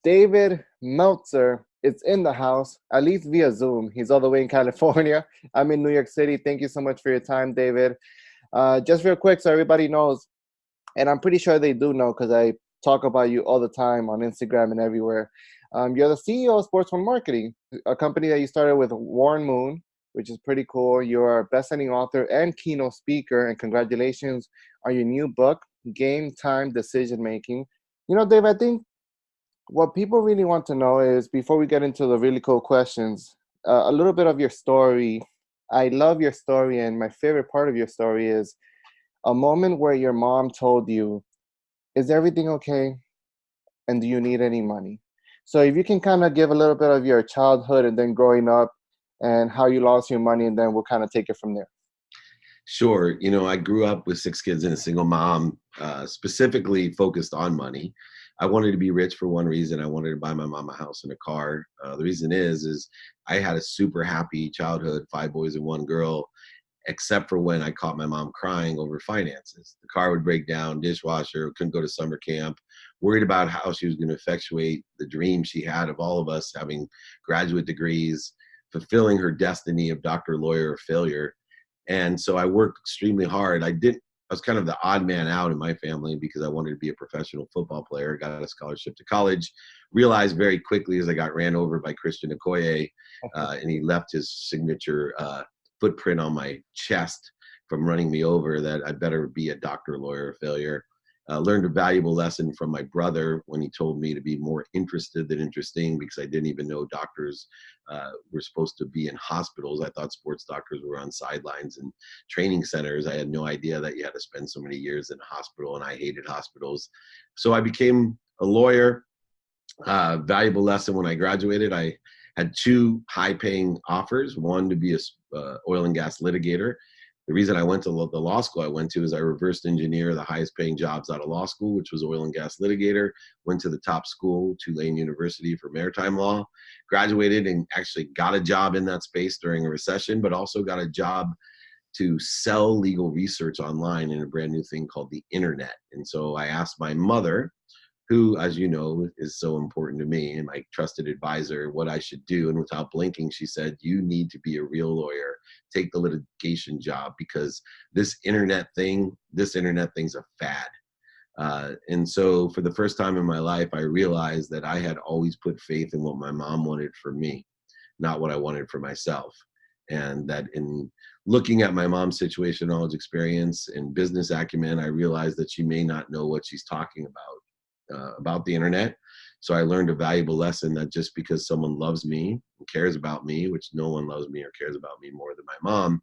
David Meltzer is in the house, at least via Zoom. He's all the way in California. I'm in New York City. Thank you so much for your time, David. Just real quick, so everybody knows, and I'm pretty sure they do know because I talk about you all the time on Instagram and everywhere. You're the CEO of Sports One Marketing, a company that you started with Warren Moon, which is pretty cool. You're a best-selling author and keynote speaker, and congratulations on your new book, Game Time Decision Making. Dave, I think what people really want to know is, before we get into the really cool questions, a little bit of your story. I love your story, and my favorite part of your story is a moment where your mom told you, "Is everything okay? And do you need any money?" So if you can kind of give a little bit of your childhood and then growing up and how you lost your money, and then we'll kind of take it from there. Sure. I grew up with 6 kids and a single mom, specifically focused on money. I wanted to be rich for one reason. I wanted to buy my mom a house and a car. The reason is I had a super happy childhood, 5 boys and 1 girl, except for when I caught my mom crying over finances. The car would break down, dishwasher, couldn't go to summer camp, worried about how she was going to effectuate the dream she had of all of us having graduate degrees, fulfilling her destiny of doctor, lawyer, or failure. And so I worked extremely hard. I was kind of the odd man out in my family because I wanted to be a professional football player, got a scholarship to college, realized very quickly as I got ran over by Christian Okoye, and he left his signature footprint on my chest from running me over, that I better be a doctor, lawyer, or failure. Learned a valuable lesson from my brother when he told me to be more interested than interesting, because I didn't even know doctors were supposed to be in hospitals. I thought sports doctors were on sidelines and training centers. I had no idea that you had to spend so many years in a hospital, and I hated hospitals. So I became a lawyer. Valuable lesson: when I graduated, I had 2 high-paying offers. One to be a oil and gas litigator. The reason I went to the law school I went to is I reversed engineer the highest paying jobs out of law school, which was oil and gas litigator. Went to the top school, Tulane University, for maritime law. Graduated and actually got a job in that space during a recession, but also got a job to sell legal research online in a brand new thing called the internet. And so I asked my mother, who, as you know, is so important to me and my trusted advisor, what I should do. And without blinking, she said, "You need to be a real lawyer. Take the litigation job, because this internet thing's a fad." And so for the first time in my life, I realized that I had always put faith in what my mom wanted for me, not what I wanted for myself. And that in looking at my mom's situation, knowledge, experience, and business acumen, I realized that she may not know what she's talking about the internet. So I learned a valuable lesson, that just because someone loves me and cares about me, which no one loves me or cares about me more than my mom,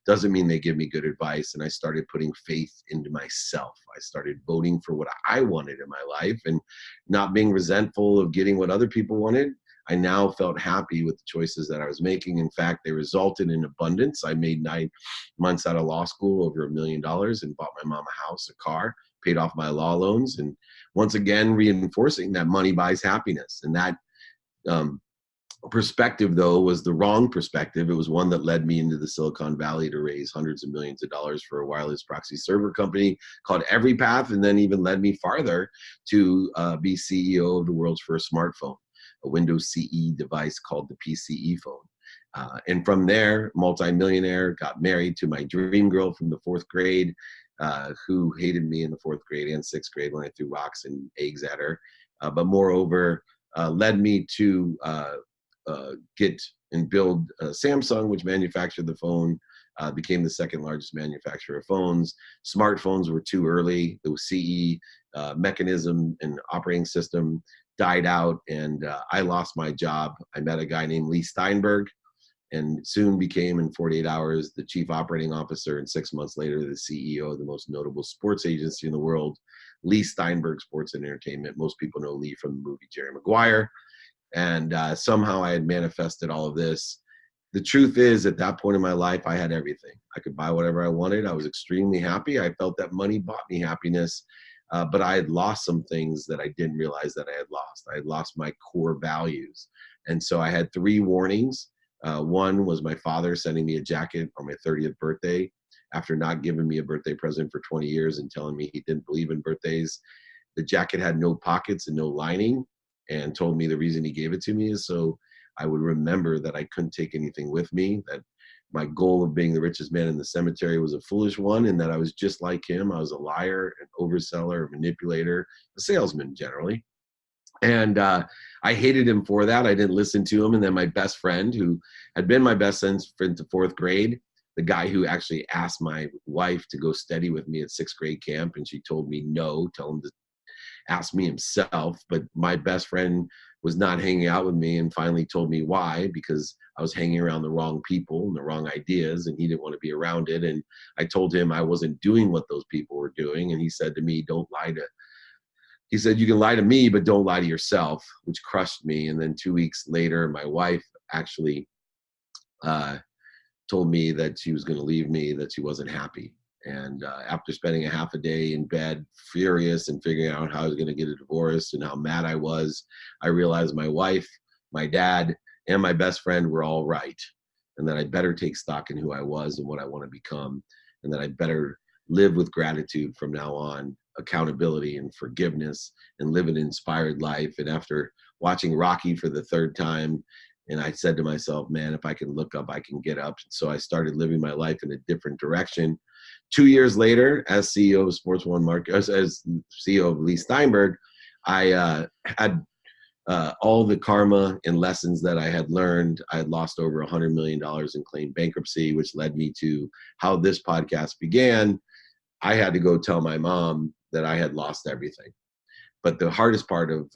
doesn't mean they give me good advice. And I started putting faith into myself. I started voting for what I wanted in my life and not being resentful of getting what other people wanted. I now felt happy with the choices that I was making. In fact, they resulted in abundance. I made 9 months out of law school, over $1 million, and bought my mom a house, a car, paid off my law loans, and once again reinforcing that money buys happiness. And that perspective, though, was the wrong perspective. It was one that led me into the Silicon Valley to raise hundreds of millions of dollars for a wireless proxy server company called EveryPath, and then even led me farther to be CEO of the world's first smartphone, a Windows CE device called the PCE phone. And from there, multimillionaire, got married to my dream girl from the 4th grade, who hated me in the 4th grade and 6th grade when I threw rocks and eggs at her. But moreover, led me to get and build Samsung, which manufactured the phone, became the 2nd largest manufacturer of phones. Smartphones were too early. The CE mechanism and operating system died out, and I lost my job. I met a guy named Lee Steinberg, and soon became, in 48 hours, the chief operating officer, and 6 months later, the CEO of the most notable sports agency in the world, Lee Steinberg Sports and Entertainment. Most people know Lee from the movie Jerry Maguire. And somehow I had manifested all of this. The truth is, at that point in my life, I had everything. I could buy whatever I wanted. I was extremely happy. I felt that money bought me happiness, but I had lost some things that I didn't realize that I had lost. I had lost my core values. And so I had 3 warnings. One was my father sending me a jacket on my 30th birthday after not giving me a birthday present for 20 years and telling me he didn't believe in birthdays. The jacket had no pockets and no lining. and told me the reason he gave it to me is so I would remember that I couldn't take anything with me, that my goal of being the richest man in the cemetery was a foolish one, and that I was just like him. I was a liar, an overseller, a manipulator, a salesman generally. And I hated him for that. I didn't listen to him. And then my best friend, who had been my best friend to fourth grade, the guy who actually asked my wife to go study with me at sixth grade camp, and she told me no, tell him to ask me himself. But my best friend was not hanging out with me and finally told me why, because I was hanging around the wrong people and the wrong ideas, and he didn't want to be around it. And I told him I wasn't doing what those people were doing. And he said to me, he said, you can lie to me, but don't lie to yourself, which crushed me. And then 2 weeks later, my wife actually told me that she was going to leave me, that she wasn't happy. And after spending a half a day in bed, furious and figuring out how I was going to get a divorce and how mad I was, I realized my wife, my dad, and my best friend were all right. And that I better take stock in who I was and what I want to become. And that I better live with gratitude from now on, accountability and forgiveness, and live an inspired life. And after watching Rocky for the third time, and I said to myself, man, if I can look up, I can get up. So I started living my life in a different direction. 2 years later, as CEO of Sports One Market, as CEO of Lee Steinberg, I had all the karma and lessons that I had learned. I had lost over $100 million in claimed bankruptcy, which led me to how this podcast began. I had to go tell my mom that I had lost everything. But the hardest part of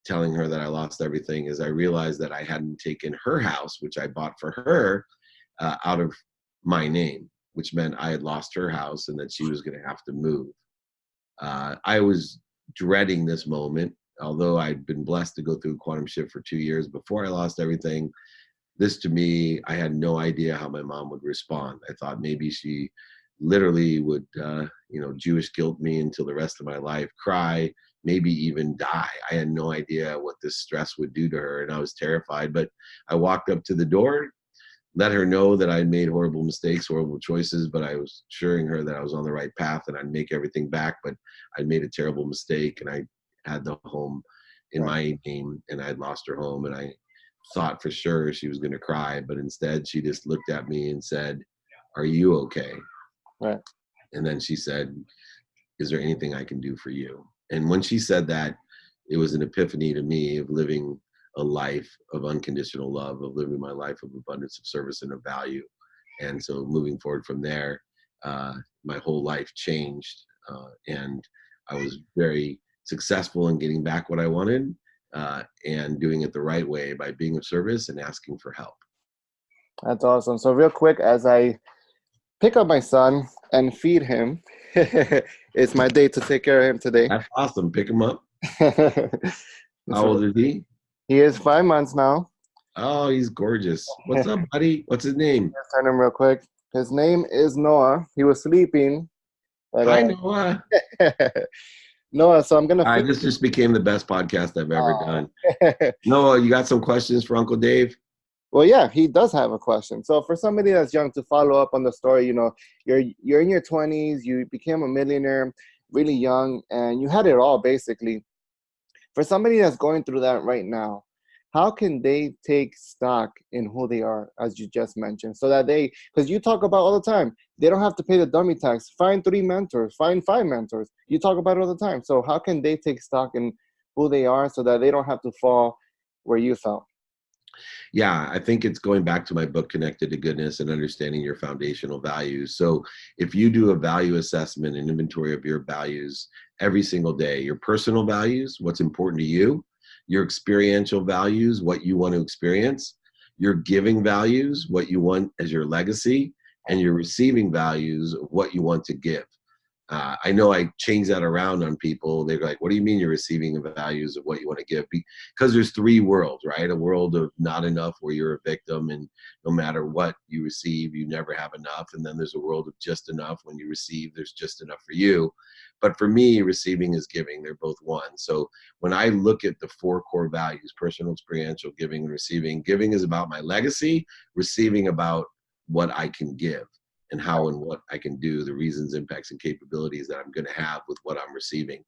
telling her that I lost everything is I realized that I hadn't taken her house, which I bought for her, out of my name, which meant I had lost her house and that she was going to have to move. I was dreading this moment, although I'd been blessed to go through a quantum shift for 2 years before I lost everything. This, to me, I had no idea how my mom would respond. I thought maybe she literally would, Jewish guilt me until the rest of my life, cry, maybe even die. I had no idea what this stress would do to her, and I was terrified. But I walked up to the door, let her know that I had made horrible mistakes, horrible choices, but I was assuring her that I was on the right path and I'd make everything back. But I'd made a terrible mistake, and I had the home in my name, and I had lost her home, and I thought for sure she was going to cry, but instead she just looked at me and said, "Are you okay?" Right. And then she said, "Is there anything I can do for you?" And when she said that, it was an epiphany to me of living a life of unconditional love, of living my life of abundance, of service, and of value. And so moving forward from there, my whole life changed. And I was very successful in getting back what I wanted, and doing it the right way by being of service and asking for help. That's awesome. So real quick, as I pick up my son and feed him, it's my day to take care of him today. That's awesome. Pick him up. How So old is he? he is 5 months now. Oh, he's gorgeous. What's up, buddy? What's his name? Let's turn him real quick. His name is Noah. He was sleeping. But, Hi, Noah. Noah, so I'm going All right, to... this just became the best podcast I've ever done. Noah, you got some questions for Uncle Dave? Well, yeah, he does have a question. So for somebody that's young, to follow up on the story, you're in your 20s, you became a millionaire really young, and you had it all, basically. For somebody that's going through that right now, how can they take stock in who they are, as you just mentioned, so that because you talk about all the time, they don't have to pay the dummy tax, find 3 mentors, find 5 mentors. You talk about it all the time. So how can they take stock in who they are so that they don't have to fall where you fell? Yeah, I think it's going back to my book, Connected to Goodness, and understanding your foundational values. So if you do a value assessment and inventory of your values every single day, your personal values, what's important to you, your experiential values, what you want to experience, your giving values, what you want as your legacy, and your receiving values, what you want to give. I know I change that around on people. They're like, what do you mean you're receiving the values of what you want to give? Because there's 3 worlds, right? A world of not enough where you're a victim and no matter what you receive, you never have enough. And then there's a world of just enough. When you receive, there's just enough for you. But for me, receiving is giving. They're both one. So when I look at the 4 core values, personal, experiential, giving, and receiving, giving is about my legacy, receiving about what I can give. and how and what I can do, the reasons, impacts, and capabilities that I'm going to have with what I'm receiving.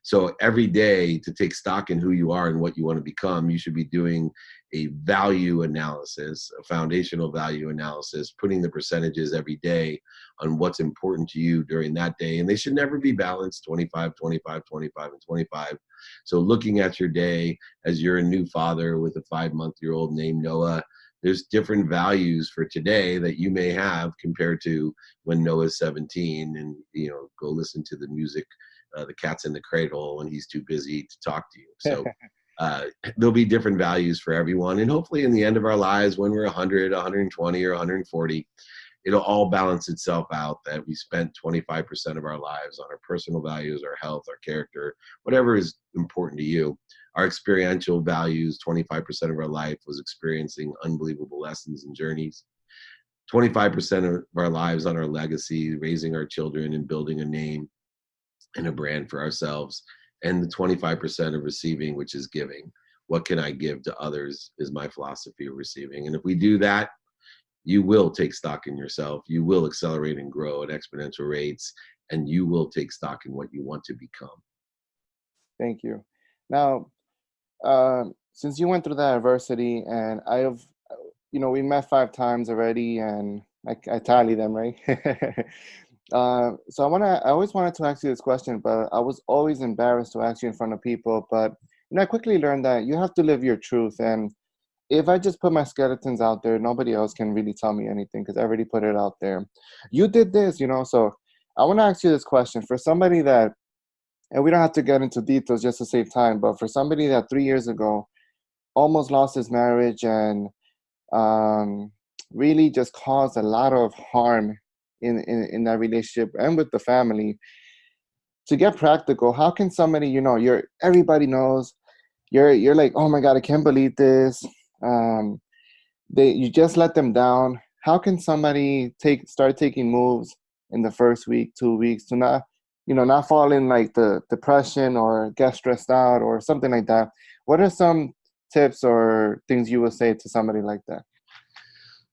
So every day, to take stock in who you are and what you want to become, you should be doing a value analysis, a foundational value analysis, putting the percentages every day on what's important to you during that day. And they should never be balanced 25, 25, 25, and 25. So looking at your day as you're a new father with a 5-month-old named Noah, there's different values for today that you may have compared to when Noah's 17, and go listen to the music, The Cat's in the Cradle, when he's too busy to talk to you. So there'll be different values for everyone, and hopefully in the end of our lives, when we're 100, 120, or 140, it'll all balance itself out, that we spent 25% of our lives on our personal values, our health, our character, whatever is important to you. Our experiential values, 25% of our life was experiencing unbelievable lessons and journeys. 25% of our lives on our legacy, raising our children and building a name and a brand for ourselves. And the 25% of receiving, which is giving. What can I give to others is my philosophy of receiving. And if we do that, you will take stock in yourself. You will accelerate and grow at exponential rates, and you will take stock in what you want to become. Thank you. Now, since you went through that adversity, and we met 5 times already, and I tally them, right? So I always wanted to ask you this question, but I was always embarrassed to ask you in front of people. But I quickly learned that you have to live your truth, and if I just put my skeletons out there, nobody else can really tell me anything because I already put it out there. You did this, so I want to ask you this question. For somebody that, and we don't have to get into details just to save time, but for somebody that 3 years ago almost lost his marriage and really just caused a lot of harm in that relationship and with the family, to get practical, how can somebody, everybody knows, you're like, oh my God, I can't believe this. You just let them down. How can somebody start taking moves in the first week, 2 weeks, to not fall in like the depression or get stressed out or something like that? What are some tips or things you would say to somebody like that?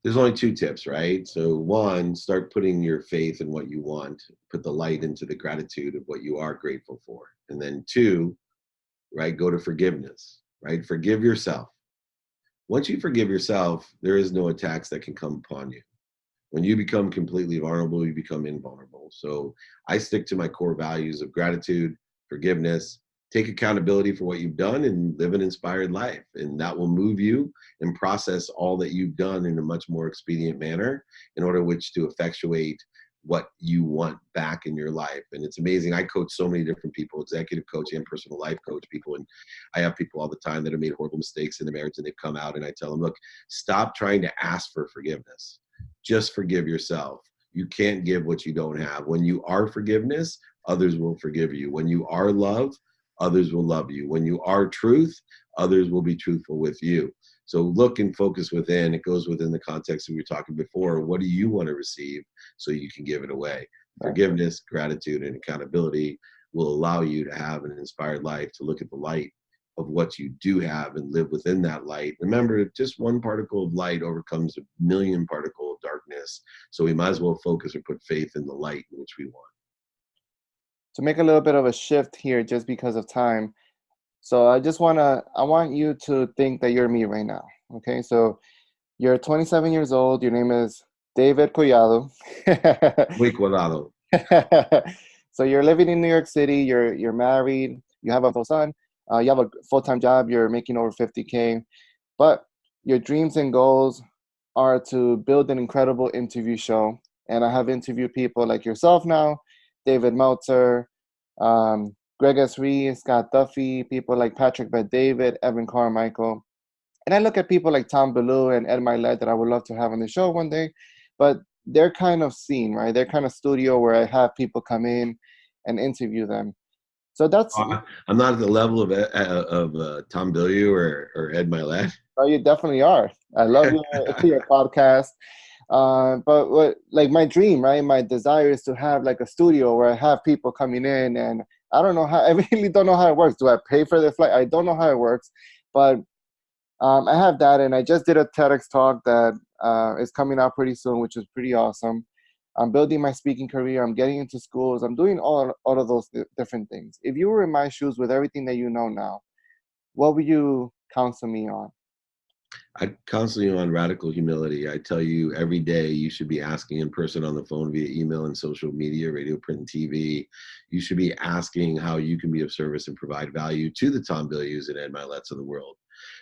There's only 2 tips, right? So 1, start putting your faith in what you want, put the light into the gratitude of what you are grateful for. And then 2, right, go to forgiveness, right? Forgive yourself. Once you forgive yourself, there is no attacks that can come upon you. When you become completely vulnerable, you become invulnerable. So I stick to my core values of gratitude, forgiveness, take accountability for what you've done, and live an inspired life. And that will move you and process all that you've done in a much more expedient manner in order which to effectuate what you want back in your life. And it's amazing. I coach so many different people, executive coach and personal life coach people. And I have people all the time that have made horrible mistakes in their marriage, and they've come out and I tell them, look, stop trying to ask for forgiveness. Just forgive yourself. You can't give what you don't have. When you are forgiveness, others will forgive you. When you are love, others will love you. When you are truth, others will be truthful with you. So look and focus within. It goes within the context that we were talking before. What do you want to receive so you can give it away? Forgiveness, gratitude, and accountability will allow you to have an inspired life, to look at the light of what you do have and live within that light. Remember, just 1 particle of light overcomes 1,000,000 particle of darkness. So we might as well focus or put faith in the light in which we want. To make a little bit of a shift here, just because of time. So I want you to think that you're me right now. Okay. So you're 27 years old. Your name is David Collado. Muy Collado. So you're living in New York City. You're married. You have a full son. You have a full-time job. You're making over 50K. But your dreams and goals are to build an incredible interview show. And I have interviewed people like yourself now, David Meltzer, Greg S. Reed, Scott Duffy, people like Patrick Bet-David, Evan Carmichael. And I look at people like Tom Bellew and Ed Milet that I would love to have on the show one day, but they're kind of seen, right? They're kind of studio where I have people come in and interview them. So that's... I'm not at the level of Tom Bellew or Ed Milet. Oh, you definitely are. I love your podcast. But my dream, right? My desire is to have like a studio where I have people coming in, and I really don't know how it works. Do I pay for the flight? I don't know how it works, but I have that, and I just did a TEDx talk that is coming out pretty soon, which is pretty awesome. I'm building my speaking career. I'm getting into schools. I'm doing all of those different things. If you were in my shoes with everything that you know now, what would you counsel me on? I counsel you on radical humility. I tell you every day you should be asking in person, on the phone, via email and social media, radio, print, and TV. You should be asking how you can be of service and provide value to the Tom Bilyeu's and Ed Milet's of the world.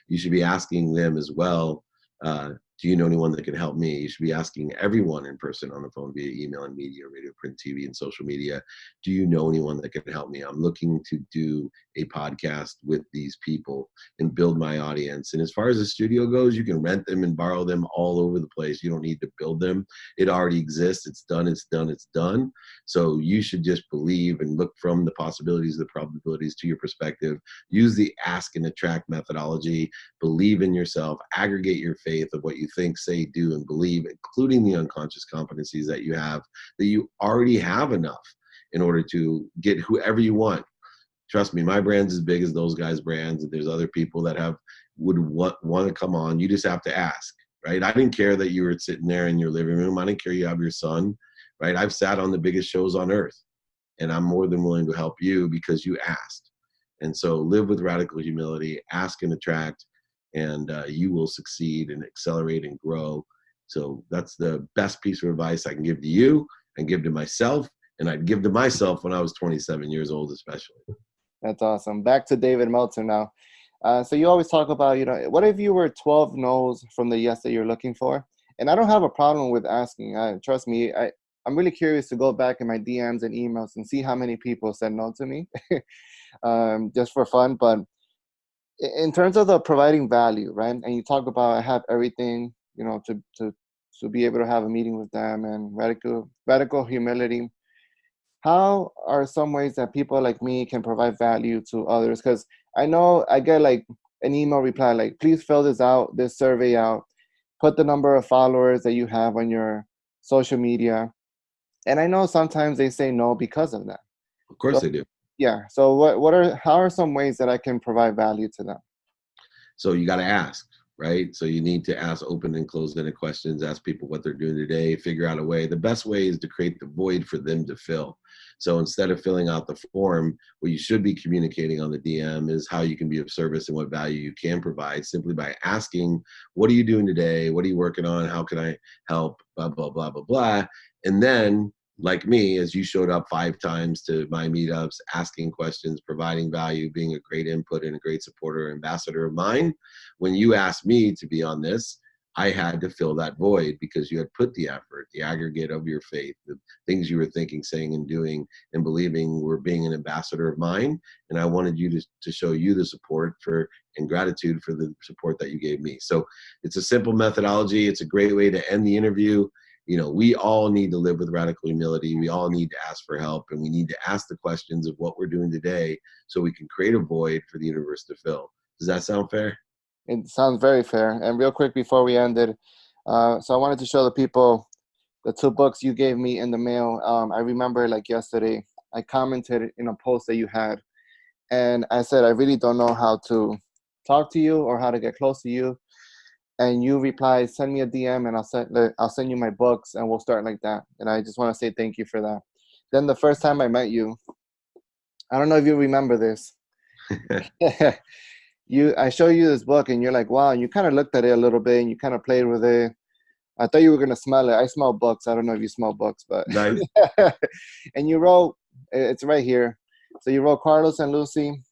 You should be asking them as well, do you know anyone that can help me? You should be asking everyone in person, on the phone, via email and media, radio, print, TV, and social media, do you know anyone that can help me? I'm looking to do a podcast with these people and build my audience. And as far as the studio goes, you can rent them and borrow them all over the place. You don't need to build them. It already exists. It's done. It's done. It's done. So you should just believe and look from the possibilities, the probabilities to your perspective. Use the ask and attract methodology. Believe in yourself. Aggregate your faith of what you think, say, do, and believe, including the unconscious competencies that you have, that you already have enough in order to get whoever you want. Trust me, my brand's as big as those guys' brands. And there's other people that would want to come on. You just have to ask, right? I didn't care that you were sitting there in your living room. I didn't care you have your son, right? I've sat on the biggest shows on earth, and I'm more than willing to help you because you asked. And so live with radical humility, ask and attract, and you will succeed and accelerate and grow. So that's the best piece of advice I can give to you and give to myself. And I'd give to myself when I was 27 years old, especially. That's awesome. Back to David Meltzer now. So you always talk about, what if you were 12 no's from the yes that you're looking for? And I don't have a problem with asking. Trust me, I'm really curious to go back in my DMs and emails and see how many people said no to me, just for fun. But in terms of the providing value, right? And you talk about I have everything, to be able to have a meeting with them, and radical humility. How are some ways that people like me can provide value to others? Because I know I get like an email reply like, please fill this survey out, put the number of followers that you have on your social media. And I know sometimes they say no because of that. Of course So, they do. yeah. So how are some ways that I can provide value to them? So you got to ask, right? So you need to ask open and closed-ended questions, ask people what they're doing today, figure out a way. The best way is to create the void for them to fill. So instead of filling out the form, what you should be communicating on the DM is how you can be of service and what value you can provide, simply by asking, what are you doing today? What are you working on? How can I help? Blah, blah, blah, blah, blah. And then, like me, as you showed up 5 times to my meetups, asking questions, providing value, being a great input and a great supporter, ambassador of mine, when you asked me to be on this, I had to fill that void because you had put the effort, the aggregate of your faith, the things you were thinking, saying, and doing, and believing were being an ambassador of mine. And I wanted you to show you the support and gratitude for the support that you gave me. So it's a simple methodology. It's a great way to end the interview. We all need to live with radical humility. We all need to ask for help, and we need to ask the questions of what we're doing today so we can create a void for the universe to fill. Does that sound fair? It sounds very fair. And real quick before we ended, so I wanted to show the people the 2 books you gave me in the mail. I remember like yesterday, I commented in a post that you had, and I said, I really don't know how to talk to you or how to get close to you. And you replied, send me a DM and I'll send you my books and we'll start like that. And I just want to say thank you for that. Then the first time I met you, I don't know if you remember this. I show you this book and you're like, wow, and you kind of looked at it a little bit and you kind of played with it. I thought you were going to smell it. I smell books. I don't know if you smell books, but Nice. and you wrote, it's right here. So you wrote, Carlos and Lucy,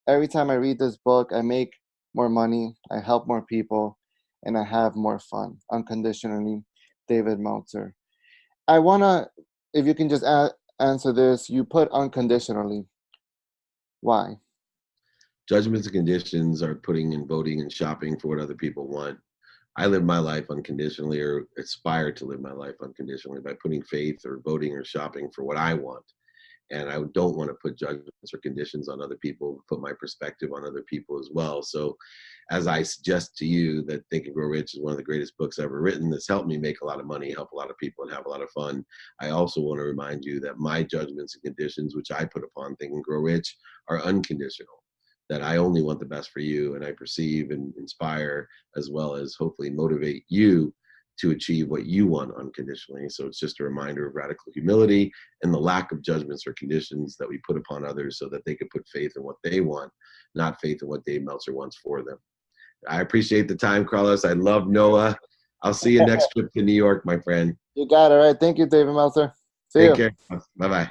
every time I read this book, I make more money, I help more people, and I have more fun. Unconditionally, David Meltzer. I want to, if you can just answer this, you put unconditionally. Why? Judgments and conditions are putting and voting and shopping for what other people want. I live my life unconditionally, or aspire to live my life unconditionally, by putting faith or voting or shopping for what I want. And I don't want to put judgments or conditions on other people, put my perspective on other people as well. So as I suggest to you that Think and Grow Rich is one of the greatest books ever written that's helped me make a lot of money, help a lot of people, and have a lot of fun, I also want to remind you that my judgments and conditions, which I put upon Think and Grow Rich, are unconditional. That I only want the best for you, and I perceive and inspire, as well as hopefully motivate you to achieve what you want unconditionally. So it's just a reminder of radical humility and the lack of judgments or conditions that we put upon others so that they could put faith in what they want, not faith in what Dave Meltzer wants for them. I appreciate the time, Carlos. I love Noah. I'll see you next trip to New York, my friend. You got it, right? Thank you, David Meltzer. See Take you. care. Bye-bye.